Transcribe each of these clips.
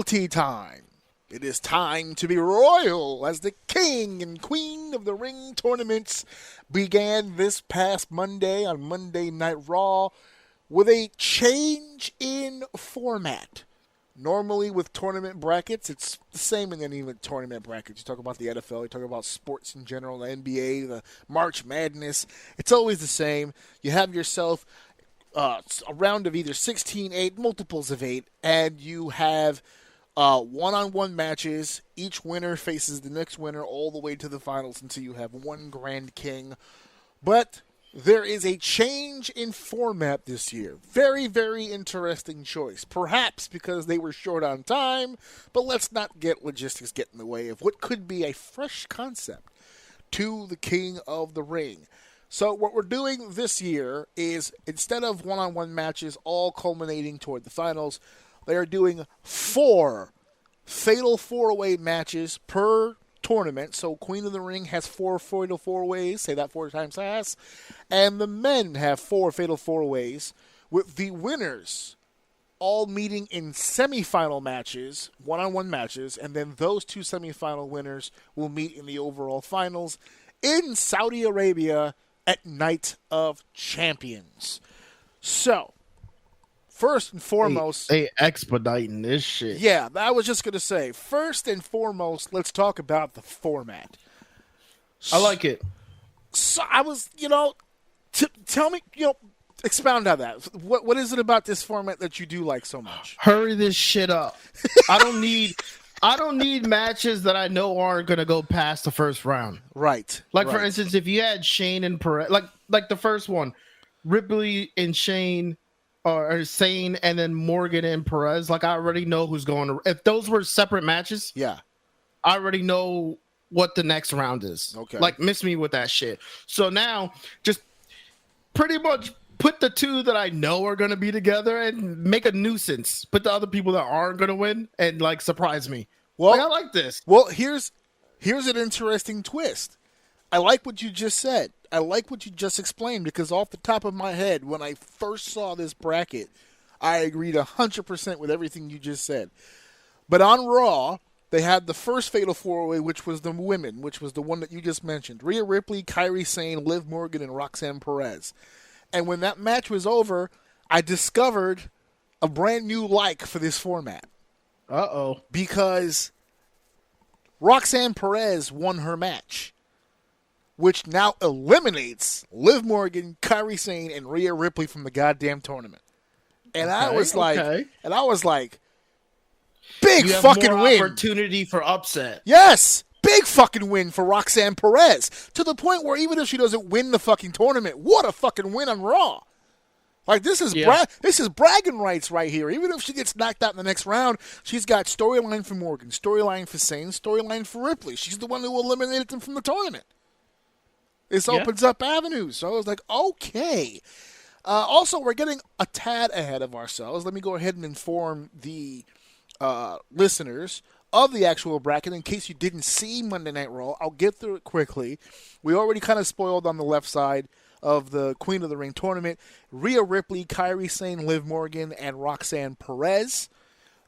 royalty time. It is time to be royal as the king and queen of the ring tournaments began this past Monday on Monday Night Raw with a change in format. Normally with tournament brackets, it's the same in any tournament brackets. You talk about the NFL, you talk about sports in general, the NBA, the March Madness. It's always the same. You have yourself a round of either 16, 8, multiples of 8, and you have one-on-one matches. Each winner faces the next winner all the way to the finals until you have one Grand King. But there is a change in format this year. Very, very interesting choice. Perhaps because they were short on time, but let's not get logistics get in the way of what could be a fresh concept to the King of the Ring. So what we're doing this year is, instead of one-on-one matches all culminating toward the finals, they are doing 4 fatal 4-way matches per tournament. So Queen of the Ring has 4 fatal 4-ways. Say that 4 times fast. And the men have 4 fatal 4-ways, with the winners all meeting in semifinal matches, one-on-one matches, and then those 2 semifinal winners will meet in the overall finals in Saudi Arabia at Night of Champions. So, first and foremost, they expediting this shit. Yeah, I was just going to say, first and foremost, let's talk about the format. I like it. So I was, tell me, expound on that. What is it about this format that you do like so much? Hurry this shit up. I don't need matches that I know aren't going to go past the first round. Right. Like, for instance, if you had Shane and Perez, like the first one, Ripley and Shane, or Sane, and then Morgan and Perez, like, I already know who's going to... If those were separate matches, yeah, I already know what the next round is. Okay. Like, miss me with that shit. So now, just pretty much put the 2 that I know are going to be together and make a nuisance. Put the other people that aren't going to win and, like, surprise me. Well, I like this. Well, here's an interesting twist. I like what you just said. I like what you just explained, because off the top of my head, when I first saw this bracket, I agreed 100% with everything you just said. But on Raw, they had the first Fatal 4-Way, which was the women, which was the one that you just mentioned. Rhea Ripley, Kairi Sane, Liv Morgan, and Roxanne Perez. And when that match was over, I discovered a brand new like for this format. Uh-oh. Because Roxanne Perez won her match, which now eliminates Liv Morgan, Kairi Sane, and Rhea Ripley from the goddamn tournament. And I was like, big fucking win. Opportunity for upset. Yes, big fucking win for Roxanne Perez, to the point where even if she doesn't win the fucking tournament, what a fucking win on Raw. Like, this is bragging rights right here. Even if she gets knocked out in the next round, she's got storyline for Morgan, storyline for Sane, storyline for Ripley. She's the one who eliminated them from the tournament. This opens up avenues. So I was like, okay. Also, we're getting a tad ahead of ourselves. Let me go ahead and inform the listeners of the actual bracket in case you didn't see Monday Night Raw. I'll get through it quickly. We already kind of spoiled on the left side of the Queen of the Ring tournament. Rhea Ripley, Kairi Sane, Liv Morgan, and Roxanne Perez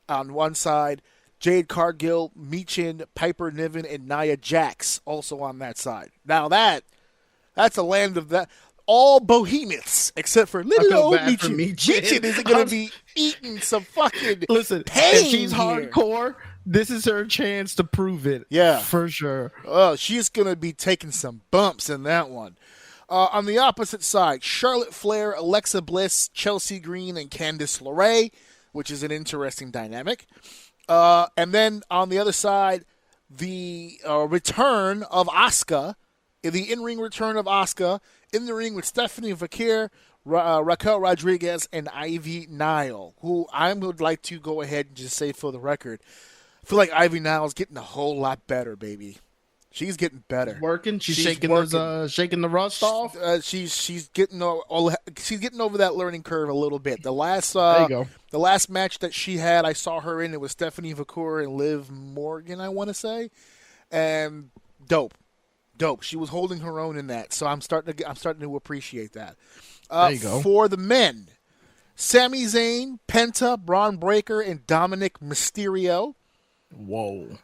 on one side. Jade Cargill, Michin, Piper Niven, and Nia Jax also on that side. Now that's a land of that. All behemoths except for little old Michin. Michin isn't going to be eating some fucking pain. If she's here. Hardcore, this is her chance to prove it. Yeah. For sure. Oh, she's going to be taking some bumps in that one. On the opposite side, Charlotte Flair, Alexa Bliss, Chelsea Green, and Candice LeRae, which is an interesting dynamic. And then on the other side, the return of Asuka, the in-ring return of Asuka, in the ring with Stephanie Vakir, Raquel Rodriguez, and Ivy Nile, who I would like to go ahead and just say for the record, I feel like Ivy Nile is getting a whole lot better, baby. She's getting better. Working. She's shaking the rust off. She's getting over that learning curve a little bit. The last there you go. The last match that she had, I saw her in. It was Stephanie Vacour and Liv Morgan, I want to say, and dope. She was holding her own in that, so I'm starting to appreciate that. There you go. For the men, Sami Zayn, Penta, Braun Breaker, and Dominic Mysterio. Whoa.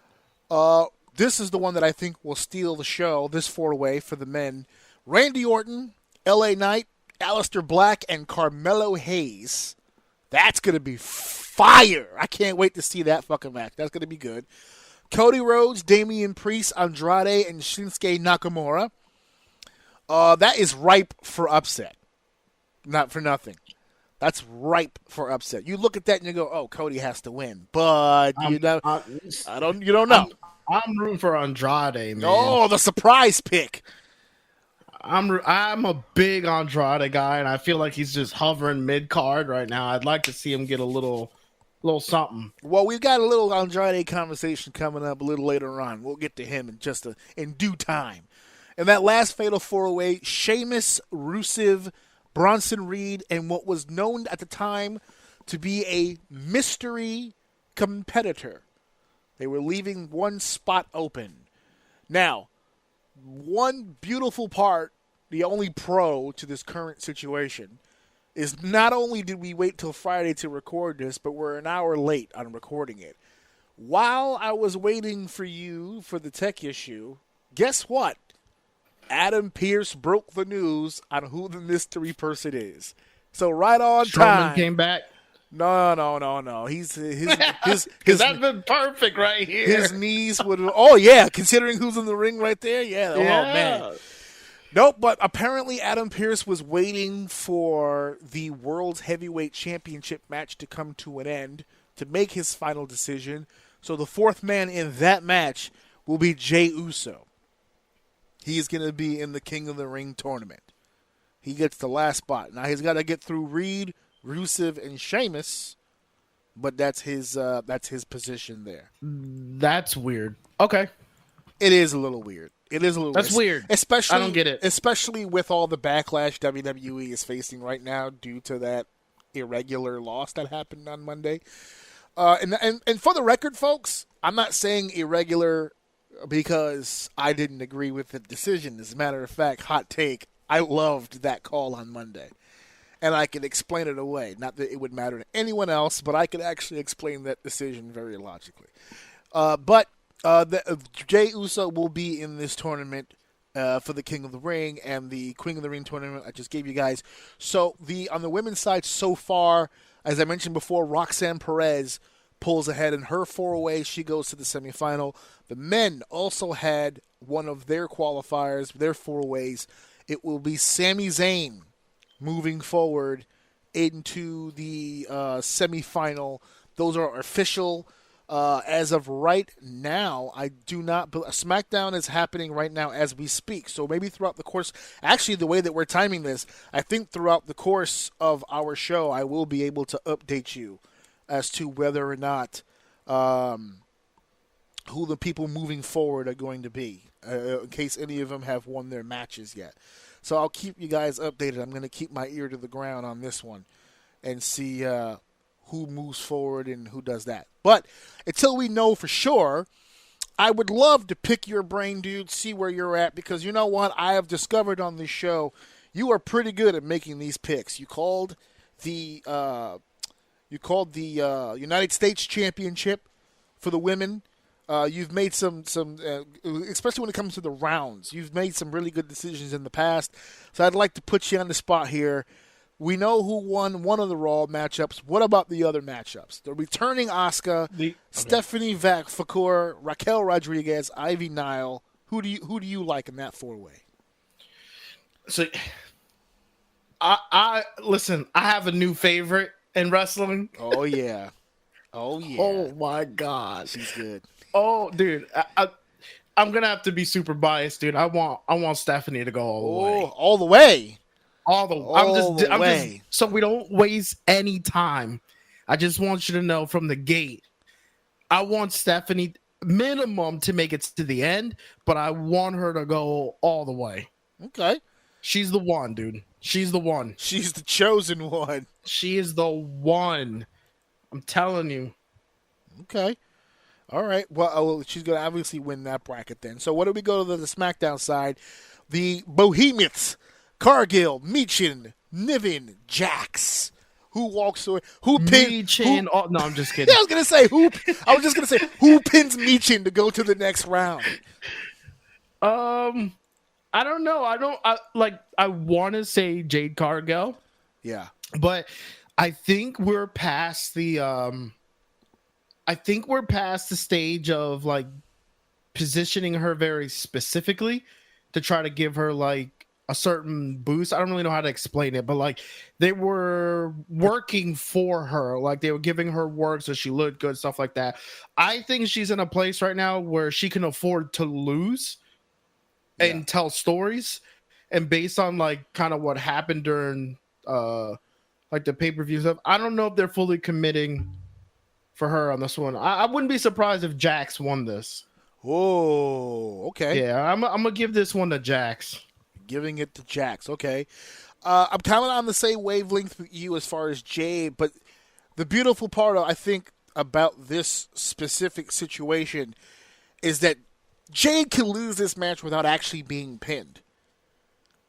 This is the one that I think will steal the show, this four-way for the men. Randy Orton, LA Knight, Aleister Black, and Carmelo Hayes. That's going to be fire. I can't wait to see that fucking match. That's going to be good. Cody Rhodes, Damian Priest, Andrade, and Shinsuke Nakamura. That is ripe for upset. Not for nothing. That's ripe for upset. You look at that and you go, "Oh, Cody has to win," but you don't know. I'm rooting for Andrade, man. Oh, the surprise pick. I'm a big Andrade guy, and I feel like he's just hovering mid card right now. I'd like to see him get a little something. Well, we've got a little Andrade conversation coming up a little later on. We'll get to him in due time. And that last fatal four-way, Sheamus, Rusev, Bronson Reed, and what was known at the time to be a mystery competitor. They were leaving one spot open. Now, one beautiful part, the only pro to this current situation, is not only did we wait till Friday to record this, but we're an hour late on recording it. While I was waiting for you for the tech issue, guess what? Adam Pearce broke the news on who the mystery person is. So right on time. Strowman came back. No. His that's been perfect right here. His knees would. Oh yeah, considering who's in the ring right there. Yeah. Oh man. Nope. But apparently Adam Pearce was waiting for the World's Heavyweight Championship match to come to an end to make his final decision. So the fourth man in that match will be Jey Uso. He's going to be in the King of the Ring tournament. He gets the last spot. Now he's got to get through Reed, Rusev, and Sheamus, but that's his position there. That's weird. Okay. It is a little weird. That's weird. Especially, I don't get it. Especially with all the backlash WWE is facing right now due to that irregular loss that happened on Monday. And for the record, folks, I'm not saying irregular because I didn't agree with the decision. As a matter of fact, hot take, I loved that call on Monday. And I could explain it away. Not that it would matter to anyone else, but I could actually explain that decision very logically. But Jey Uso will be in this tournament for the King of the Ring and the Queen of the Ring tournament I just gave you guys. So on the women's side so far, as I mentioned before, Roxanne Perez pulls ahead in her four-way. She goes to the semifinal. The men also had one of their qualifiers, their four-ways. It will be Sami Zayn moving forward into the semifinal. Those are official. As of right now, I do not. SmackDown is happening right now as we speak. So maybe throughout the course, actually, the way that we're timing this, I think throughout the course of our show, I will be able to update you as to whether or not who the people moving forward are going to be, in case any of them have won their matches yet. So I'll keep you guys updated. I'm going to keep my ear to the ground on this one and see who moves forward and who does that. But until we know for sure, I would love to pick your brain, dude, see where you're at, because you know what? I have discovered on this show, you are pretty good at making these picks. You called the United States Championship for the women. You've made some especially when it comes to the rounds, you've made some really good decisions in the past. So I'd like to put you on the spot here. We know who won one of the Raw matchups. What about the other matchups? The returning Asuka, Stephanie Fakour, Raquel Rodriguez, Ivy Nile. Who do you like in that four-way? So, I listen. I have a new favorite in wrestling. Oh yeah. Oh my God, she's good. Oh, dude, I'm gonna have to be super biased, dude. I want Stephanie to go all the way. All the way. I'm just so we don't waste any time. I just want you to know from the gate, I want Stephanie minimum to make it to the end, but I want her to go all the way. Okay. She's the one, dude. She's the one. She's the chosen one. She is the one. I'm telling you. Okay. All right. Well, she's going to obviously win that bracket then. So what do we go to the SmackDown side? The Behemoths, Cargill, Meechin, Niven, Jax. who walks away, who pins. Michin. Oh, no, I'm just Yeah, kidding. I was just gonna say who pins Michin to go to the next round. I don't know. I want to say Jade Cargill. Yeah. But I think we're past the stage of like positioning her very specifically to try to give her like a certain boost. I don't really know how to explain it, but like they were working for her, like they were giving her work so she looked good, stuff like that. I think she's in a place right now where she can afford to lose and tell stories, and based on like kind of what happened during like the pay-per-view stuff, I don't know if they're fully committing for her on this one. I wouldn't be surprised if Jax won this. Oh, okay. Yeah, I'm gonna give this one to Jax. Giving it to Jax. Okay. I'm kind of on the same wavelength with you as far as Jade, but the beautiful part, I think, about this specific situation is that Jade can lose this match without actually being pinned.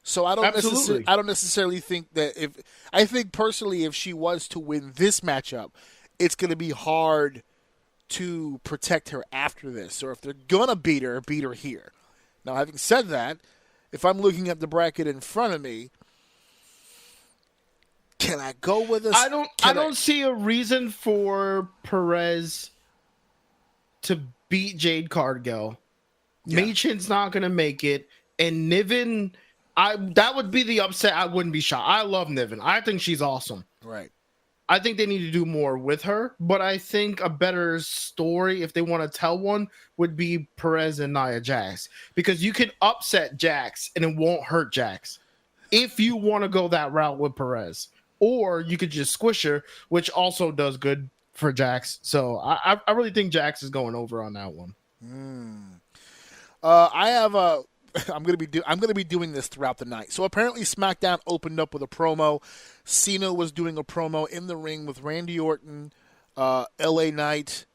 So I don't necessarily think that I think personally if she was to win this matchup, it's going to be hard to protect her after this. Or if they're going to beat her here. Now, having said that, if I'm looking at the bracket in front of me, can I go with this? I don't see a reason for Perez to beat Jade Cargill. Yeah. Machin's not going to make it. And Niven, that would be the upset. I wouldn't be shocked. I love Niven. I think she's awesome. Right. I think they need to do more with her. But I think a better story, if they want to tell one, would be Perez and Nia Jax. Because you can upset Jax and it won't hurt Jax if you want to go that route with Perez. Or you could just squish her, which also does good for Jax. So I really think Jax is going over on that one. I'm gonna be doing this throughout the night. So apparently SmackDown opened up with a promo. Cena was doing a promo in the ring with Randy Orton, LA Knight,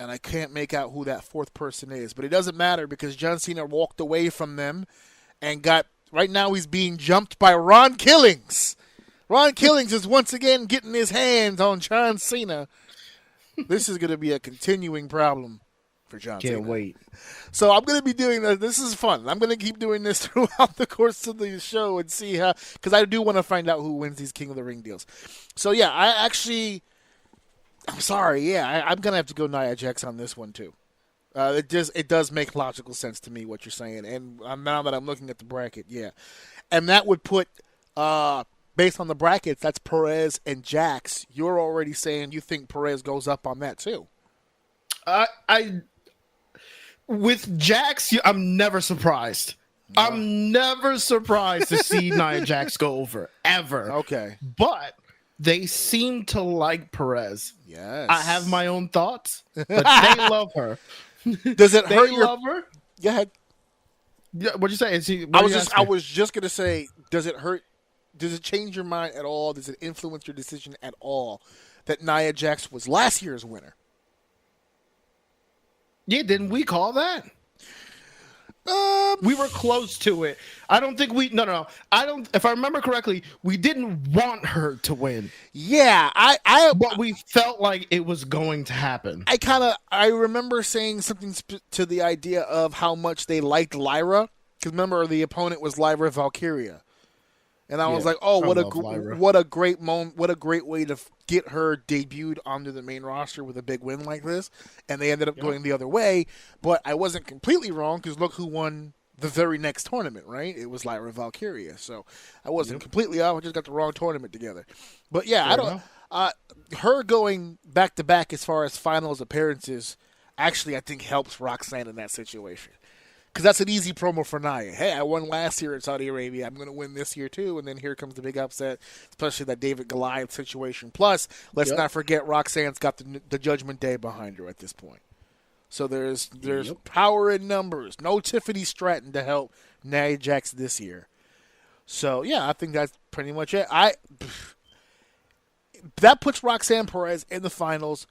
and I can't make out who that fourth person is. But it doesn't matter because John Cena walked away from them and right now he's being jumped by Ron Killings. Ron Killings is once again getting his hands on John Cena. This is going to be a continuing problem for John Cena. Can't wait. So I'm going to be doing this. This is fun. I'm going to keep doing this throughout the course of the show and see how, because I do want to find out who wins these King of the Ring deals. So yeah, I'm sorry. Yeah, I'm going to have to go Nia Jax on this one too. It does make logical sense to me what you're saying, and now that I'm looking at the bracket, yeah, and that would put based on the brackets, that's Perez and Jax. You're already saying you think Perez goes up on that too. With Jax, I'm never surprised. No. I'm never surprised to see Nia Jax go over, ever. Okay. But they seem to like Perez. Yes. I have my own thoughts, but they love her. Does it hurt your... love her? Go ahead. Yeah, what'd you say? I was just going to say, does it hurt? Does it change your mind at all? Does it influence your decision at all that Nia Jax was last year's winner? Yeah, didn't we call that? We were close to it. I don't think we. No. I don't. If I remember correctly, we didn't want her to win. Yeah, but we felt like it was going to happen. I remember saying something to the idea of how much they liked Lyra, because remember the opponent was Lyra Valkyria. And I was like, "Oh, what a great moment! What a great way to get her debuted onto the main roster with a big win like this." And they ended up going the other way, but I wasn't completely wrong because look who won the very next tournament, right? It was Lyra Valkyria, so I wasn't completely off. I just got the wrong tournament together. But yeah, her going back to back as far as finals appearances, actually, I think helps Roxanne in that situation. Because that's an easy promo for Nia. Hey, I won last year in Saudi Arabia. I'm going to win this year, too. And then here comes the big upset, especially that David Goliath situation. Plus, let's not forget Roxanne's got the Judgment Day behind her at this point. So there's power in numbers. No Tiffany Stratton to help Nia Jax this year. So, yeah, I think that's pretty much it. That puts Roxanne Perez in the finals.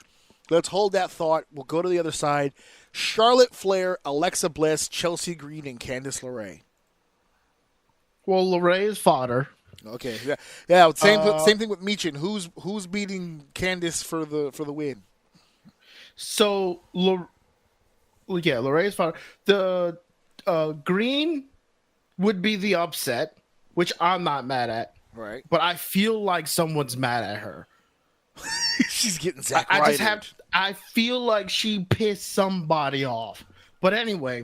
Let's hold that thought. We'll go to the other side. Charlotte Flair, Alexa Bliss, Chelsea Green, and Candice LeRae. Well, LeRae is fodder. Okay, yeah. Same thing with Michin. Who's beating Candice for the win? So, Lorraine's father. The Green would be the upset, which I'm not mad at. Right. But I feel like someone's mad at her. She's getting Zack I just Ryder. have. I feel like she pissed somebody off. But anyway,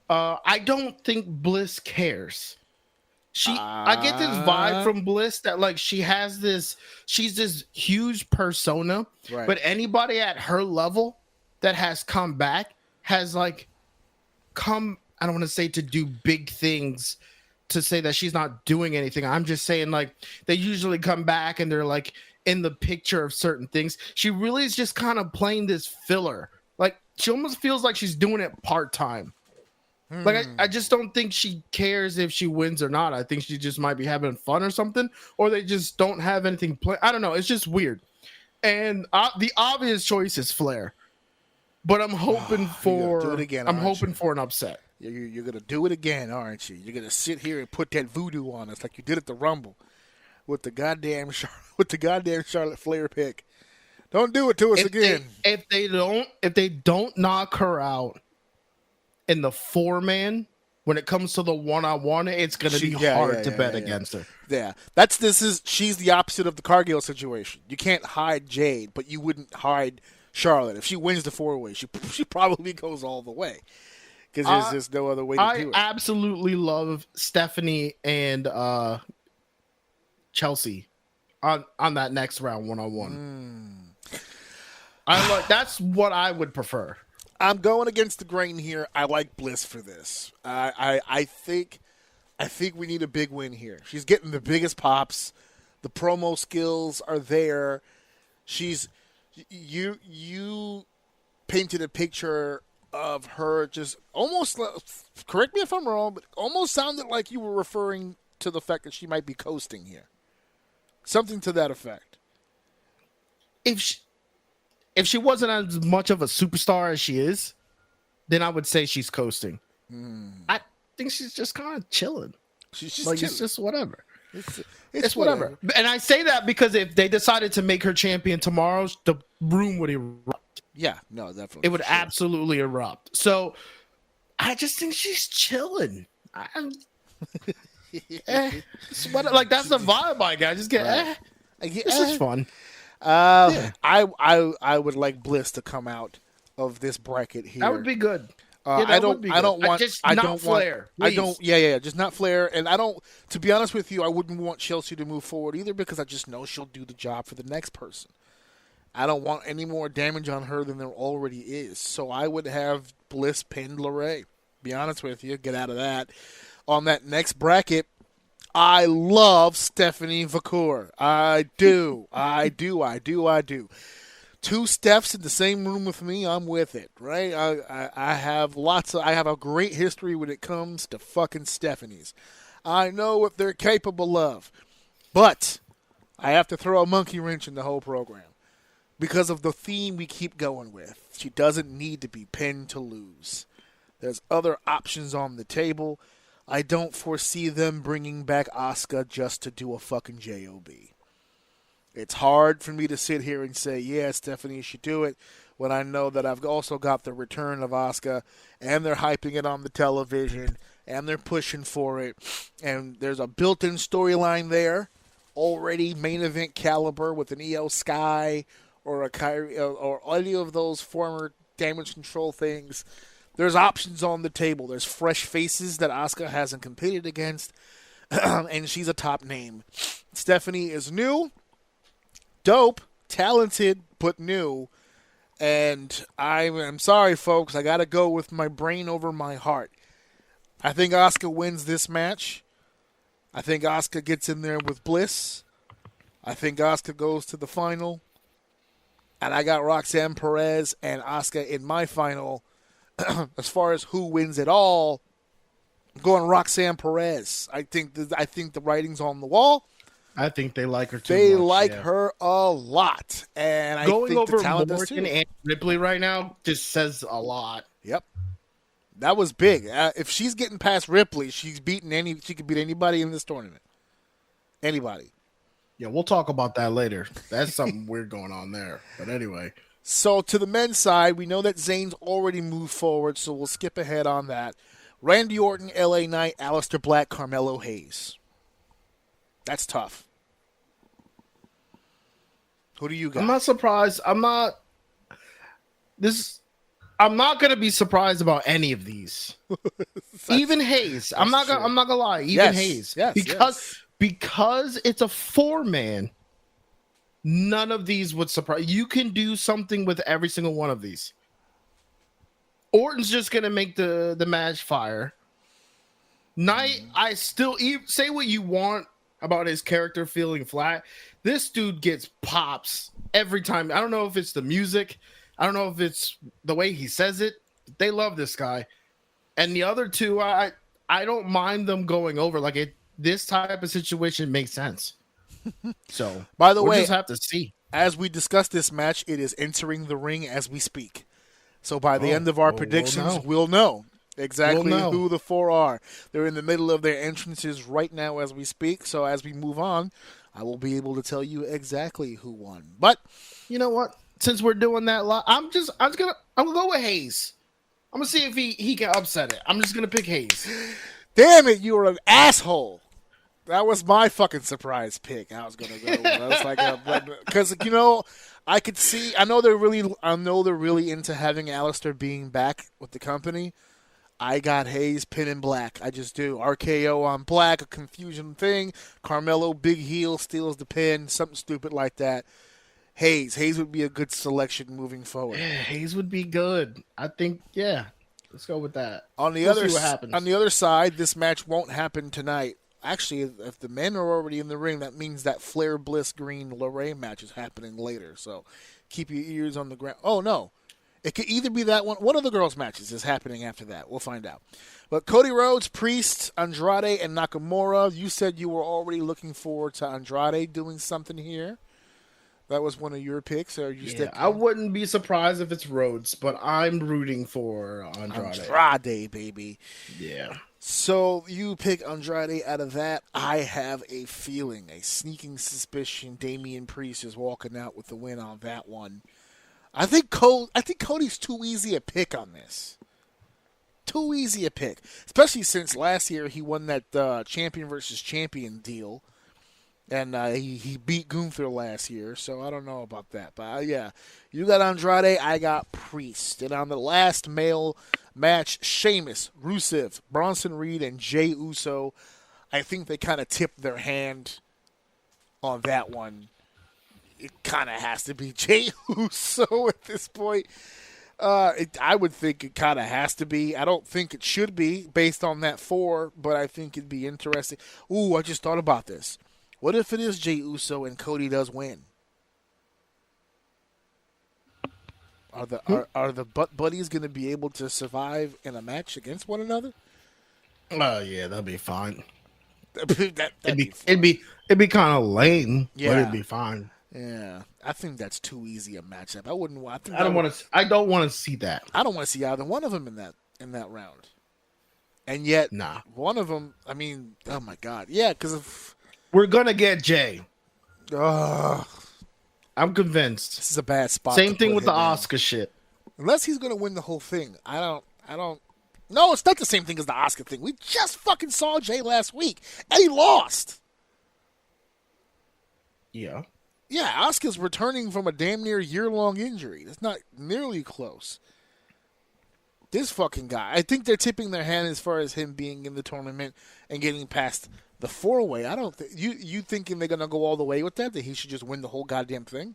I don't think Bliss cares. I get this vibe from Bliss that like she's this huge persona, Right. but anybody at her level that has come back has like come, I don't want to say to do big things, to say that she's not doing anything. I'm just saying like they usually come back and they're like in the picture of certain things. She really is just kind of playing this filler. Like she almost feels like she's doing it part-time. Like I just don't think she cares if she wins or not. I think she just might be having fun or something, or they just don't have anything planned. I don't know. It's just weird. And the obvious choice is Flair, but I'm hoping for do it again, I'm aren't hoping you? for an upset. You're gonna do it again, aren't you? You're gonna sit here and put that voodoo on us like you did at the Rumble with the goddamn Charlotte Flair pick. Don't do it to us again. If they don't knock her out in the 4-man, when it comes to the 1-on-1, it's going to be hard to bet against her. Yeah, she's the opposite of the Cargill situation. You can't hide Jade, but you wouldn't hide Charlotte. If she wins the 4-way, she probably goes all the way because there's just no other way to do it. I absolutely love Stephanie and Chelsea on that next round 1-on-1. That's what I would prefer. I'm going against the grain here. I like Bliss for this. I think we need a big win here. She's getting the biggest pops. The promo skills are there. You painted a picture of her just almost, correct me if I'm wrong, but almost sounded like you were referring to the fact that she might be coasting here. Something to that effect. If she wasn't as much of a superstar as she is, then I would say she's coasting. I think she's just kind of chilling. She's just like chilling. It's just whatever. It's whatever. And I say that because if they decided to make her champion tomorrow, the room would erupt. Yeah, no, definitely. It would absolutely erupt. So I just think she's chilling. Like that's the vibe I got. Just get. It's just fun. I would like Bliss to come out of this bracket here. That would be good. I don't want Flair. Just not Flair. And to be honest with you, I wouldn't want Chelsea to move forward either because I just know she'll do the job for the next person. I don't want any more damage on her than there already is. So I would have Bliss pin Lorraine. Be honest with you, get out of that. On that next bracket, I love Stephanie McCool. I do. Two Stephs in the same room with me, I'm with it, right? I have a great history when it comes to fucking Stephanies. I know what they're capable of. But I have to throw a monkey wrench in the whole program because of the theme we keep going with. She doesn't need to be pinned to lose. There's other options on the table. I don't foresee them bringing back Asuka just to do a fucking JOB. It's hard for me to sit here and say, yeah, Stephanie should do it, when I know that I've also got the return of Asuka, and they're hyping it on the television, and they're pushing for it, and there's a built-in storyline there, already main event caliber with an EO Sky or a Kyrie or any of those former Damage Control things. There's options on the table. There's fresh faces that Asuka hasn't competed against, and she's a top name. Stephanie is new, dope, talented, but new. And I'm sorry, folks. I got to go with my brain over my heart. I think Asuka wins this match. I think Asuka gets in there with Bliss. I think Asuka goes to the final. And I got Roxanne Perez and Asuka in my final. As far as who wins it all, I'm going Roxanne Perez. I think the writing's on the wall. I think they like her too They much, like her a lot. And going I think over the talent does Morgan too. and Ripley right now just says a lot. Yep. That was big. If she's getting past Ripley, she could beat anybody in this tournament. Anybody. Yeah, we'll talk about that later. That's something weird going on there. But anyway. So to the men's side, we know that Zayn's already moved forward, so we'll skip ahead on that. Randy Orton, LA Knight, Aleister Black, Carmelo Hayes. That's tough. Who do you got? I'm not surprised. I'm not going to be surprised about any of these. Even Hayes. I'm not going to lie. Even Hayes. Because it's a 4-man, none of these would surprise. You can do something with every single one of these. Orton's just going to make the match fire. Knight, I still say what you want about his character feeling flat. This dude gets pops every time. I don't know if it's the music. I don't know if it's the way he says it. They love this guy. And the other two, I don't mind them going over. Like this type of situation makes sense. So, by the way, we'll just have to see. As we discuss this match, it is entering the ring as we speak. So by the end of our predictions, we'll know exactly who the 4 are. They're in the middle of their entrances right now as we speak. So as we move on, I will be able to tell you exactly who won. But you know what? Since we're doing that, I'm gonna go with Hayes. I'm gonna see if he can upset it. I'm just gonna pick Hayes. Damn it, you were an asshole. That was my fucking surprise pick. I was gonna go. I was like, because I could see. I know they're really into having Aleister being back with the company. I got Hayes pin in Black. I just do. RKO on Black, a confusion thing. Carmelo big heel steals the pin, something stupid like that. Hayes would be a good selection moving forward. Yeah, Hayes would be good. I think. Yeah, let's go with that. On the other side, this match won't happen tonight. Actually, if the men are already in the ring, that means that Flair, Bliss, Green, Lorraine match is happening later. So keep your ears on the ground. Oh, no. It could either be that one. One of the girls' matches is happening after that. We'll find out. But Cody Rhodes, Priest, Andrade, and Nakamura. You said you were already looking forward to Andrade doing something here. That was one of your picks. Or I wouldn't be surprised if it's Rhodes, but I'm rooting for Andrade. Andrade, baby. Yeah. So you pick Andrade out of that. I have a feeling, a sneaking suspicion Damian Priest is walking out with the win on that one. I think Cody's too easy a pick on this. Too easy a pick. Especially since last year he won that champion versus champion deal. And he beat Gunther last year, so I don't know about that. But, yeah, you got Andrade, I got Priest. And on the last male match, Sheamus, Rusev, Bronson Reed, and Jey Uso, I think they kind of tipped their hand on that one. It kind of has to be Jey Uso at this point. I would think it kind of has to be. I don't think it should be based on that 4, but I think it'd be interesting. Ooh, I just thought about this. What if it is Jey Uso and Cody does win? Are the butt buddies going to be able to survive in a match against one another? Yeah, that'd be fine. It'd be kind of lame, yeah. But it'd be fine. Yeah, I think that's too easy a matchup. I don't want to see that. I don't want to see either one of them in that round. And yet, one of them. I mean, oh my God, yeah, because of. We're gonna get Jay. I'm convinced. This is a bad spot. Same thing with the Oscar shit. Unless he's gonna win the whole thing, I don't. No, it's not the same thing as the Oscar thing. We just fucking saw Jay last week, and he lost. Yeah. Yeah, Oscar's returning from a damn near year-long injury. That's not nearly close. This fucking guy. I think they're tipping their hand as far as him being in the tournament and getting past the 4-way. I don't think you thinking they're gonna go all the way with that he should just win the whole goddamn thing.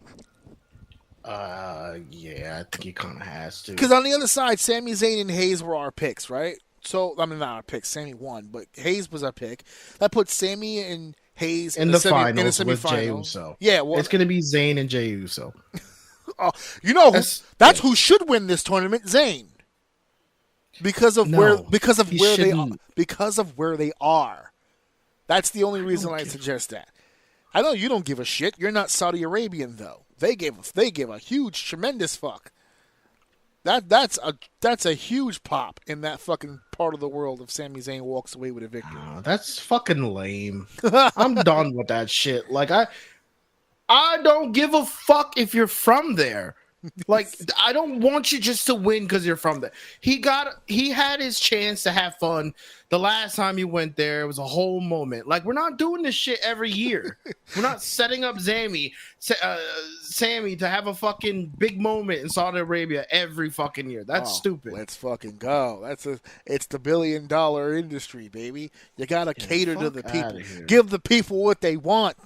Yeah, I think he kind of has to. Because on the other side, Sami Zayn and Hayes were our picks, right? So I mean, not our picks. Sammy won, but Hayes was our pick. That puts Sammy and Hayes in the finals in with Jey Uso. Yeah, well, it's gonna be Zayn and Jey Uso. That's who should win this tournament, Zayn. Because of where they are. That's the only reason I suggest that. I know you don't give a shit. You're not Saudi Arabian though. They give a huge, tremendous fuck. That's a huge pop in that fucking part of the world if Sami Zayn walks away with a victory. Oh, that's fucking lame. I'm done with that shit. Like I don't give a fuck if you're from there. Like I don't want you just to win because you're from there. He had his chance to have fun. The last time he went there, it was a whole moment. Like we're not doing this shit every year. We're not setting up Sammy to have a fucking big moment in Saudi Arabia every fucking year. That's stupid. Let's fucking go. It's the $1 billion industry, baby. You gotta cater to the people. Give the people what they want.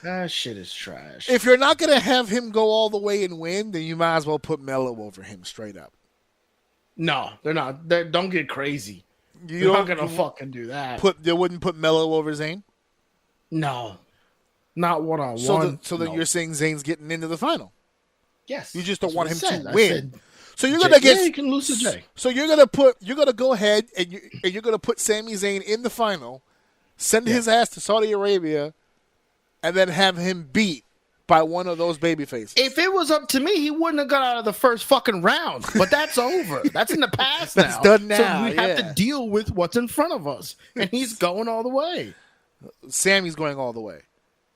That shit is trash. If you're not going to have him go all the way and win, then you might as well put Melo over him straight up. No, they're not. Don't get crazy. You're not going to fucking do that. They wouldn't put Melo over Zayn? No. Not one-on-one. So then you're saying Zayn's getting into the final? Yes. You just don't want him to win. So you're going to get... Yeah, you can lose to Jay. So you're going to go ahead and you're going to put Sami Zayn in the final, send his ass to Saudi Arabia, and then have him beat by one of those baby faces. If it was up to me, he wouldn't have got out of the first fucking round. But that's over. That's in the past now. That's done now. So we have to deal with what's in front of us. And he's going all the way. Sammy's going all the way.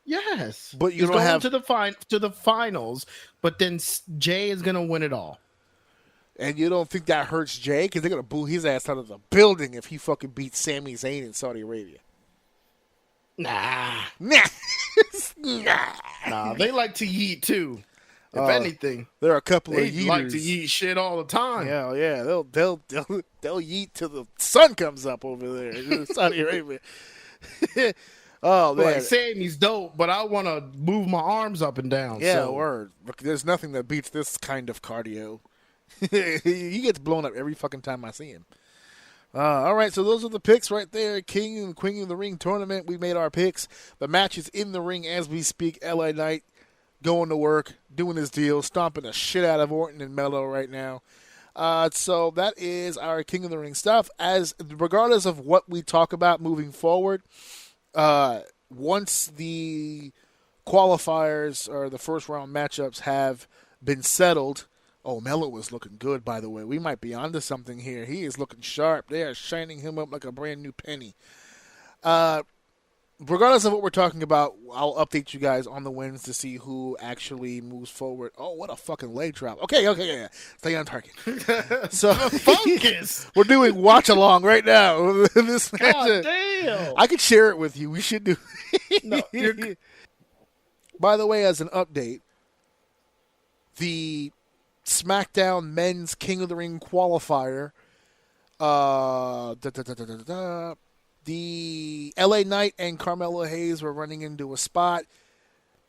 Yes. But he's going to the finals, but then Jay is going to win it all. And you don't think that hurts Jay? Because they're going to boo his ass out of the building if he fucking beats Sami Zayn in Saudi Arabia. Nah. Nah, they like to yeet too. If anything, there are a couple of yeeters. They like to yeet shit all the time. Yeah. They'll yeet till the sun comes up over there in Saudi Arabia. Oh man, like Sammy's dope, but I want to move my arms up and down. Yeah, word. There's nothing that beats this kind of cardio. He gets blown up every fucking time I see him. All right, so those are the picks right there. King and Queen of the Ring tournament. We made our picks. The match is in the ring as we speak. LA Knight going to work, doing his deal, stomping the shit out of Orton and Melo right now. So that is our King of the Ring stuff. As regardless of what we talk about moving forward, once the qualifiers or the first round matchups have been settled. Oh, Melo was looking good, by the way. We might be onto something here. He is looking sharp. They are shining him up like a brand new penny. Regardless of what we're talking about, I'll update you guys on the wins to see who actually moves forward. Oh, what a fucking leg drop. Okay, yeah. Stay on target. So focus. We're doing watch along right now. This God damn. I could share it with you. We should do. No, by the way, as an update, the SmackDown Men's King of the Ring qualifier. The LA Knight and Carmelo Hayes were running into a spot,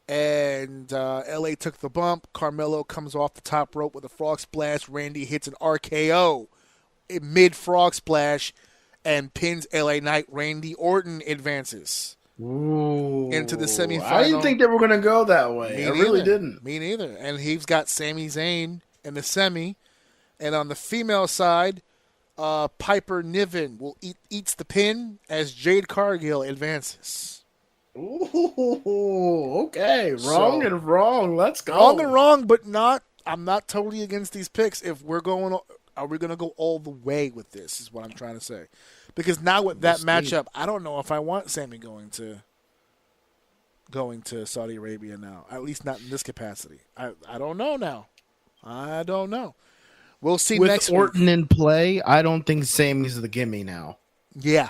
and LA took the bump. Carmelo comes off the top rope with a frog splash. Randy hits an RKO mid frog splash and pins LA Knight. Randy Orton advances. Ooh, into the semifinal. I didn't think they were going to go that way. I really didn't. Me neither. And he's got Sami Zayn in the semi. And on the female side, Piper Niven eats the pin as Jade Cargill advances. Ooh, okay. Wrong and wrong. Let's go. Wrong and wrong, but not. I'm not totally against these picks. If we're going, are we going to go all the way with this? Is what I'm trying to say. Because now with that matchup, I don't know if I want Sami going to Saudi Arabia now. At least not in this capacity. I don't know now. I don't know. We'll see with next Orton week. in play, I don't think Sami's the gimme now. Yeah.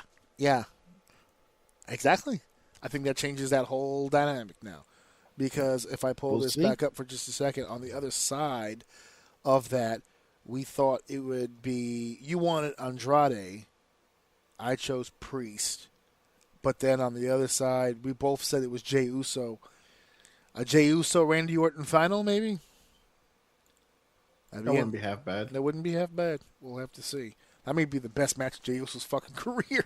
Exactly. I think that changes that whole dynamic now. Because if I pull this back up for just a second, on the other side of that, we thought it would be, you wanted Andrade. I chose Priest. But then on the other side, we both said it was Jey Uso. A Jey Uso Randy Orton final, maybe? That wouldn't be half bad. That wouldn't be half bad. We'll have to see. That may be the best match of Jey Uso's fucking career.